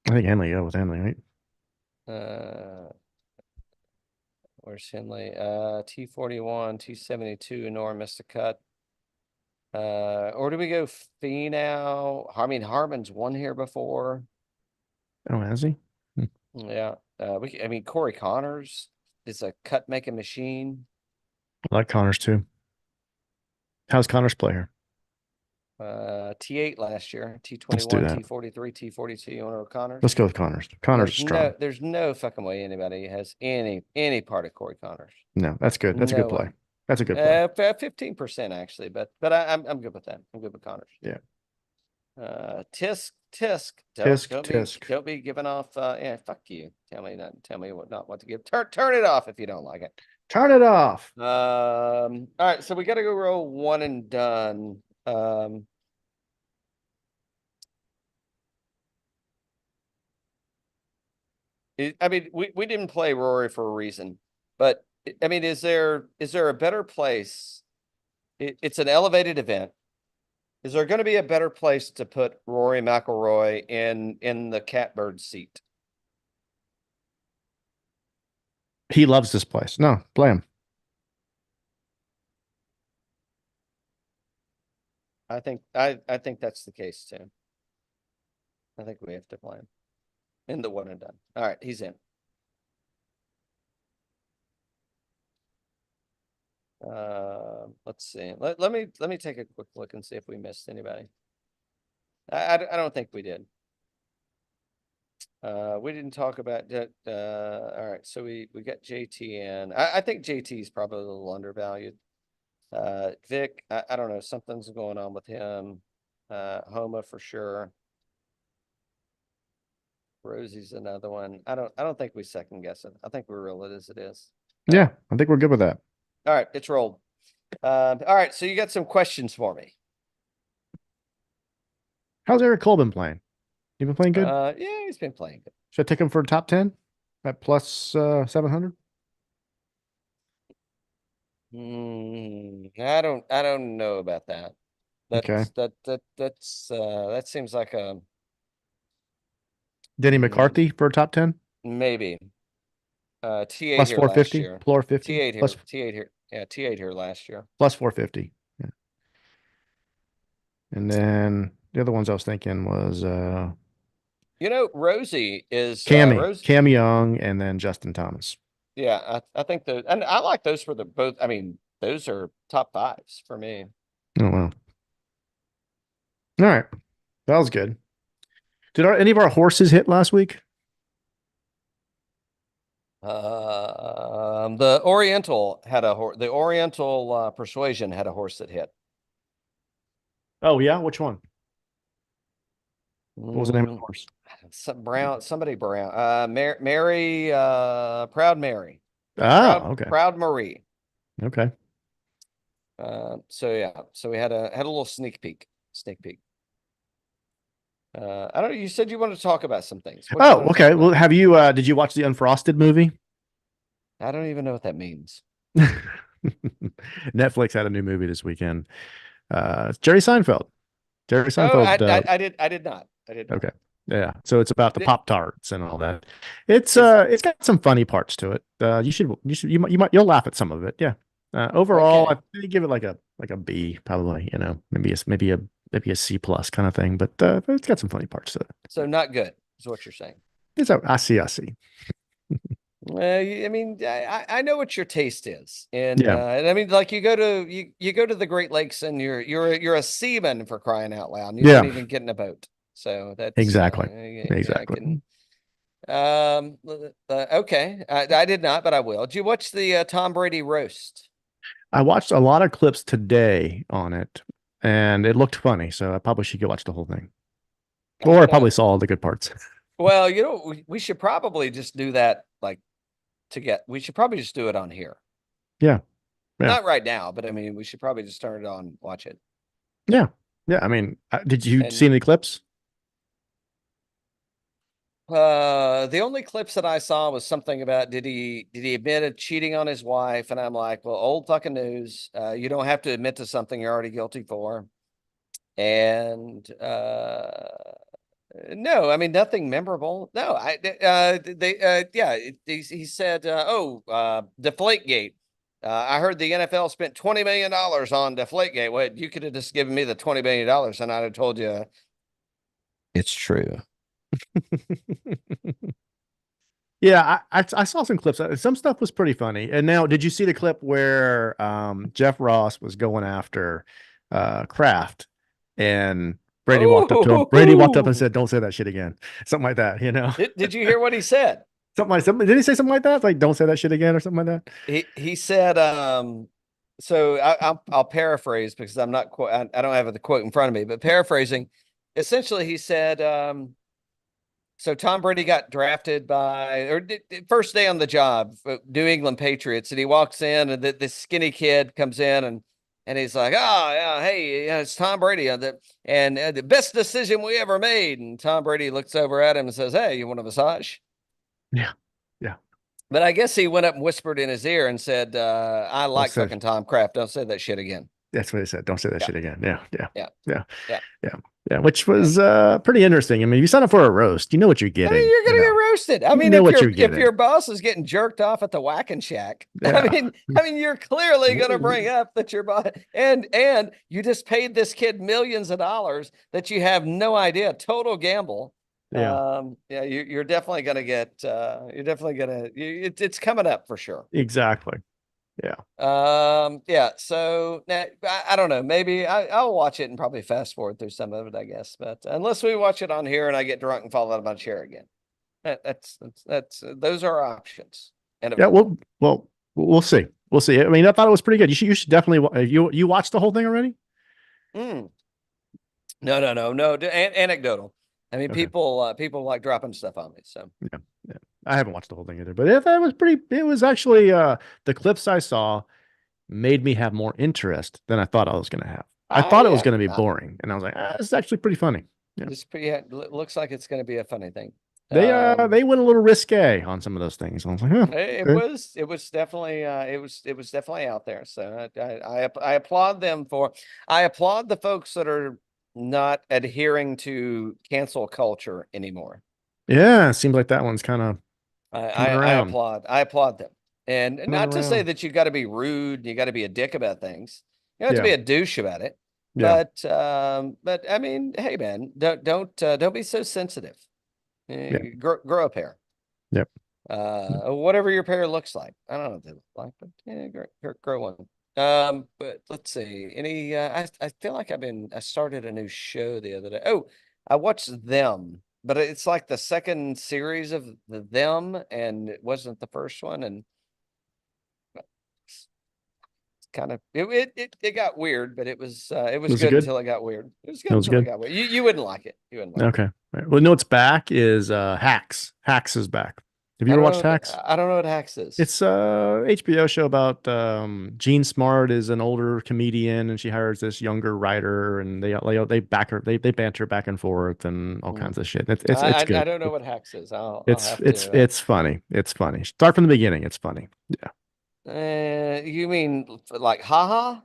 I think Henley. With Henley, right? Where's Henley? T41, T72. Noren missed a cut. Or do we go Finau? I mean, Harmon's won here before. Oh, has he? Yeah. I mean, Corey Connors is a cut making machine. I like Connors too. How's Connors play here? T8 last year, T21, T43, T42. You want to go Connors? Let's go with Connors. Connors is strong. There's no fucking way anybody has any part of Corey Connors. No, that's good. That's a good play. That's a good play. 15% actually, but I'm good with that. I'm good with Connors. Yeah. Tisk. Don't be giving off. Yeah, fuck you. Tell me what to give. Turn it off if you don't like it. Turn it off. All right, so we got to go roll one and done. I mean, we didn't play Rory for a reason, but I mean, is there a better place? It's an elevated event. Is there going to be a better place to put Rory McIlroy in the catbird seat? He loves this place. No, play him. I think that's the case too. I think we have to play him in the one and done. All right, he's in. Let's see. Let me take a quick look and see if we missed anybody. I don't think we did. We didn't talk about that. All right, so we got JT in. I think JT is probably a little undervalued. Vic, I don't know. Something's going on with him. Homa for sure. Rosie's another one. I don't think we second guess it. I think we're real as it is. Yeah, I think we're good with that. All right, it's rolled. All right, so you got some questions for me. How's Eric Cole been playing? You been playing good? Yeah, he's been playing good. Should I take him for a top 10 at plus 700? I don't know about that. Okay. That seems like a Denny McCarthy for a top 10? maybe. T8 plus here 450, last year. Floor 50. T8 here. Plus, T8 here. Yeah, T8 here last year. plus 450. Yeah. And then the other ones I was thinking was Rosie is Cam Young and then Justin Thomas. Yeah, I think and I like those for the both. I mean, those are top fives for me. Oh wow. All right. That was good. Did any of our horses hit last week? The Oriental had the Oriental Persuasion had a horse that hit. Oh yeah, which one? What was the name of the horse? Somebody Brown. Mary, Proud Mary. Okay. Proud Marie. Okay. So yeah, so we had a little sneak peek. I don't know. You said you wanted to talk about some things. Okay. Well, did you watch the Unfrosted movie? I don't even know what that means. Netflix had a new movie this weekend. It's Jerry Seinfeld. I did not. Okay. Yeah. So it's about the Pop-Tarts and all that. It's got some funny parts to it. You'll laugh at some of it. Yeah. Overall, okay. I give it like a B, probably, maybe a C plus kind of thing, but it's got some funny parts to it. So not good is what you're saying. I see. Well, I mean, I know what your taste is, and and I mean, like you go to the Great Lakes, and you're a seaman, for crying out loud. And you can't even get in a boat, so that's exactly. Okay, I did not, but I will. Did you watch the Tom Brady roast? I watched a lot of clips today on it, and it looked funny, so I probably should go watch the whole thing, or I probably saw all the good parts. Well, we should probably just do that, we should probably just do it on here. Yeah. Not right now, but I mean, we should probably just turn it on, watch it. Yeah. I mean, did you see any clips? The only clips that I saw was something about did he admit to cheating on his wife? And I'm like, well, old fucking news. You don't have to admit to something you're already guilty for. And no, I mean, nothing memorable. No, he said, Deflategate. I heard the NFL spent $20 million on Deflategate. Well, you could have just given me the $20 million and I'd have told you it's true. Yeah, I saw some clips. Some stuff was pretty funny. And now, did you see the clip where Jeff Ross was going after Kraft and Brady walked up to him. Brady walked up and said, "Don't say that shit again." Something like that, Did you hear what he said? Something. Did he say something like that? Like, "Don't say that shit again" or something like that? He said, so I'll paraphrase because I don't have the quote in front of me, but paraphrasing, essentially he said, so Tom Brady got drafted first day on the job, New England Patriots, and he walks in and this skinny kid comes in and he's like, oh, yeah, hey, it's Tom Brady. And the best decision we ever made. And Tom Brady looks over at him and says, hey, you want a massage? Yeah. But I guess he went up and whispered in his ear and said, I like fucking Tom Kraft. Don't say that shit again. That's what he said. Don't say that shit again. Yeah. Yeah. Which was pretty interesting. I mean, if you sign up for a roast, you know what you're getting. I mean, you're gonna get roasted. I mean, if your boss is getting jerked off at the Whacking Shack, I mean, you're clearly gonna bring up that your boss and you just paid this kid millions of dollars that you have no idea. Total gamble. Yeah. You're definitely gonna get. It's coming up for sure. Exactly. Yeah. So I don't know. Maybe I'll watch it and probably fast forward through some of it, I guess. But unless we watch it on here and I get drunk and fall out of my chair again, that's those are our options. And well, We'll see. We'll see. I mean, I thought it was pretty good. You should definitely you watched the whole thing already? Mm. No. Anecdotal. I mean, Okay. people like dropping stuff on me. So Yeah. Yeah. I haven't watched the whole thing either, but it was pretty. It was actually the clips I saw made me have more interest than I thought I was going to have. I thought it was yeah, going to be boring, and I was like, this is actually pretty funny. Yeah. it's pretty. Yeah, looks like it's going to be a funny thing. They went a little risque on some of those things. I was like, okay. It was definitely it was definitely out there. So I applaud them for. I applaud the folks that are not adhering to cancel culture anymore. Yeah, it seems like that one's kind of coming around. I applaud them, and Coming not to say around. that you got to be rude, you got to be a dick about things. You don't have to Yeah. be a douche about it. Yeah. But I mean, hey man, don't be so sensitive. Yeah. Grow a pair. Yep. Whatever your pair looks like. I don't know what they look like, but yeah, grow one. But let's see. I feel like I started a new show the other day. Oh, I watched Them, but it's like the second series of Them, and it wasn't the first one, and it's kind of it got weird, but it was Was it good good? until it got weird. It was It good was until it good. got weird. You wouldn't like it. You wouldn't like it. Okay. Right. Well, no, what's back is Hacks. Hacks is back. Have you ever watched Hacks? I don't know what Hacks is. It's a HBO show about Jean Smart is an older comedian and she hires this younger writer and they back her they banter back and forth and all kinds of shit. It's I good. don't know what Hacks is. I'll It's have it's to. it's funny. It's funny. Start from the beginning. It's funny. Yeah. You mean like haha?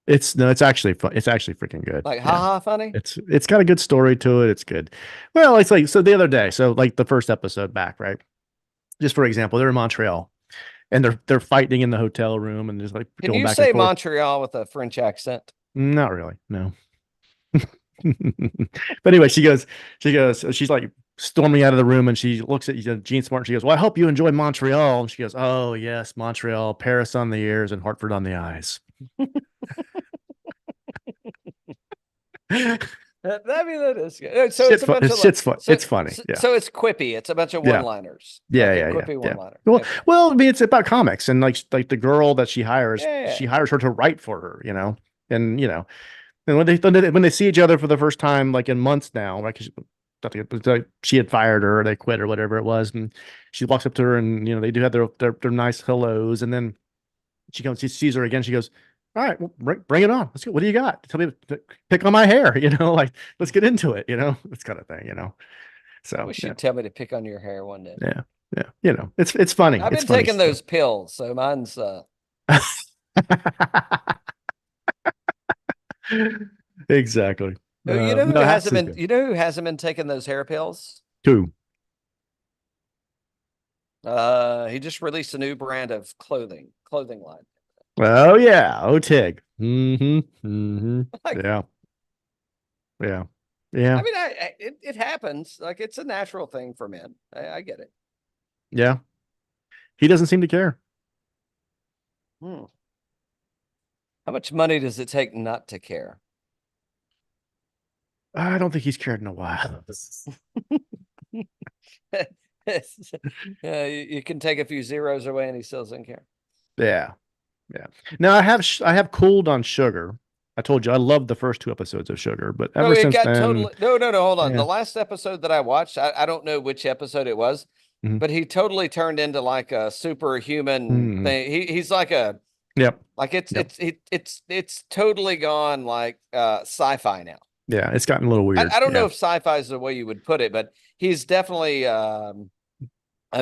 It's no, it's actually fun. It's actually freaking good. Like Yeah. haha funny? It's got a good story to it. It's good. Well, it's like so the other day, so like the first episode back, right? Just for example, they're in Montreal and they're fighting in the hotel room and just like Can going you back and say forth. Montreal with a French accent? Not really, no. But anyway, she's like storming out of the room and she looks at Gene Smart and she goes, well, I hope you enjoy Montreal. And she goes, oh yes, Montreal, Paris on the ears and Hartford on the eyes. I mean, that is good. So it's a bunch of Shit's fun. It's funny. Yeah. so it's quippy. It's a bunch of Yeah. one-liners. Yeah. Like a Yeah. Yeah. quippy Yeah. one-liner. Well, Okay. well, I mean, it's about comics and like the girl that she Yeah. hires her to write for her, and and when they see each other for the first time, like in months now, like she had fired her, or they quit, or whatever it was, and she walks up to her, and they do have their nice hellos, and then she sees her again, she goes, "All right, well, bring it on. Let's go. What do you got? Tell me, pick on my hair, like let's get into it, this kind of thing. I So wish yeah, you'd tell me to pick on your hair one day. yeah, yeah. It's funny. I've It's been funny taking stuff. those pills, so mine's Exactly. Oh, No, Hacks is good. you know who hasn't been taking those hair pills? Two. He just released a new brand of clothing line. Oh yeah, Otig. Like, Yeah, yeah, yeah, I mean, it happens. Like it's a natural thing for men. I get it. yeah. He doesn't seem to care. Hmm. How much money does it take not to care? I don't think he's cared in a while. You can take a few zeros away and he still doesn't care. Yeah, yeah. Now I have cooled on Sugar. I told you I loved the first two episodes of Sugar, but No, ever it since got then, totally no. Hold on. yeah. The last episode that I watched, I don't know which episode it was, Mhm. but he totally turned into like a superhuman Mhm. thing. He's like a Yep, like yep, it's totally gone like sci-fi now. yeah. It's gotten a little weird. I don't know Yeah. if sci-fi is the way you would put it, but he's definitely a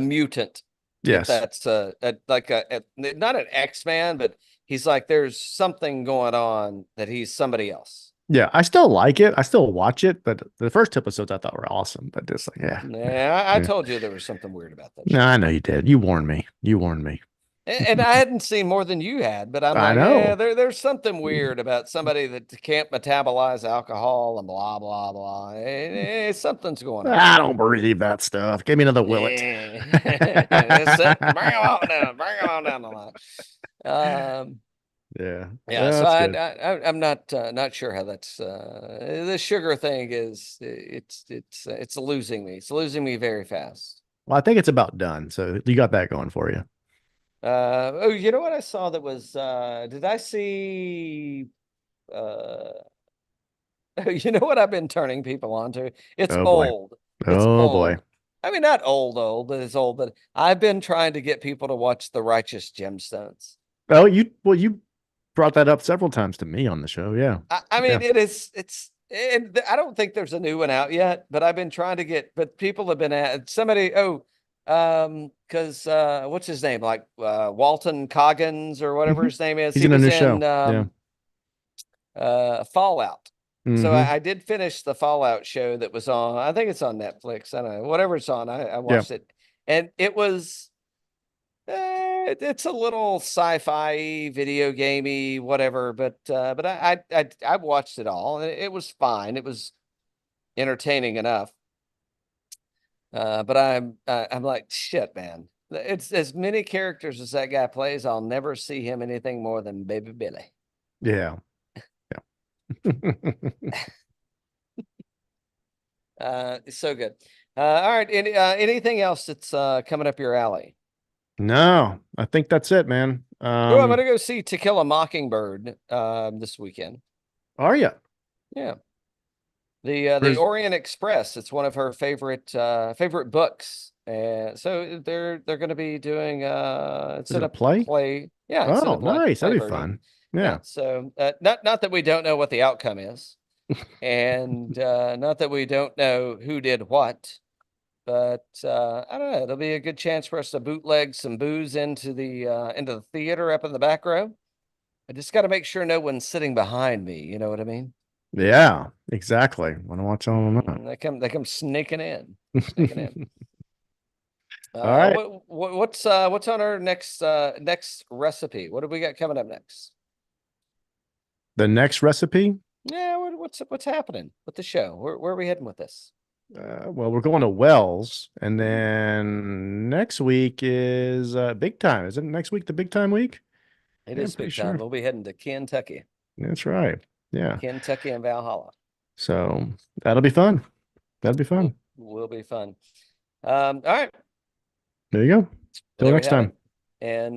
mutant. If Yes. that's not an X-Man, but he's like there's something going on that he's somebody else. Yeah. I still like it. I still watch it, but the first episodes I thought were awesome. But just like, yeah, Yeah, I yeah. told you there was something weird about that No, show. I know you did. You warned me. You warned me. And I hadn't seen more than you had, but I'm I like, yeah, know. there's something weird about somebody that can't metabolize alcohol and blah blah blah. Something's going on. I don't believe that stuff. Give me another Willet. Bring him on down the line. Yeah, Yeah, so that's good. I'm not sure how that's the sugar thing is it's losing me. It's losing me very fast. Well, I think it's about done. So you got that going for you. Oh, you know what I saw that was did I see uh you know what I've been turning people on to? It's Oh boy. old. It's Oh boy. old. I mean, not old, but it's old, but I've been trying to get people to watch The Righteous Gemstones. Oh, you brought that up several times to me on the show. Yeah. I Yeah. mean, and I don't think there's a new one out yet, but I've been trying to get, but people have been at somebody, because what's his name? Like Walton Coggins or whatever Mhm. his name is. He's He in a was new in show. Yeah. Fallout. So Hmm. I did finish the Fallout show that was on, I think it's on Netflix. I don't know, whatever it's on, I Yeah. watched it. And it was it's a little sci-fi video gamey, whatever, but I watched it all and it was fine. It was entertaining enough. But I'm like, shit, man. It's as many characters as that guy plays. I'll never see him anything more than Baby Billy. Yeah. Yeah. It's so good. All right. Anything else that's coming up your alley? No, I think that's it, man. Oh, I'm gonna go see To Kill a Mockingbird this weekend. Are you? Yeah. The Orient Express. It's one of her favorite books, and so they're going to be doing it's Is it in a a play? play. Yeah, it's in a Oh, nice. play That'd be version. fun. Yeah, Yeah. so not that we don't know what the outcome is, and not that we don't know who did what, but I don't know. It'll be a good chance for us to bootleg some booze into the theater up in the back row. I just got to make sure no one's sitting behind me. You know what I mean? Yeah, exactly. Want to watch all of that. They come sneaking in. All right. What's on our next recipe? What do we got coming up next? The next recipe. Yeah, what's happening with the show? Where are we heading with this? Well, we're going to Wells, and Mhm. then next week is big time. Isn't next week the big time week? It Yeah, I'm is pretty big time. sure. We'll be heading to That's right. Yeah. Kentucky and Valhalla. So that'll be fun. That'll be Will fun. will be fun. All right, There you go. Till there we next have it. time. And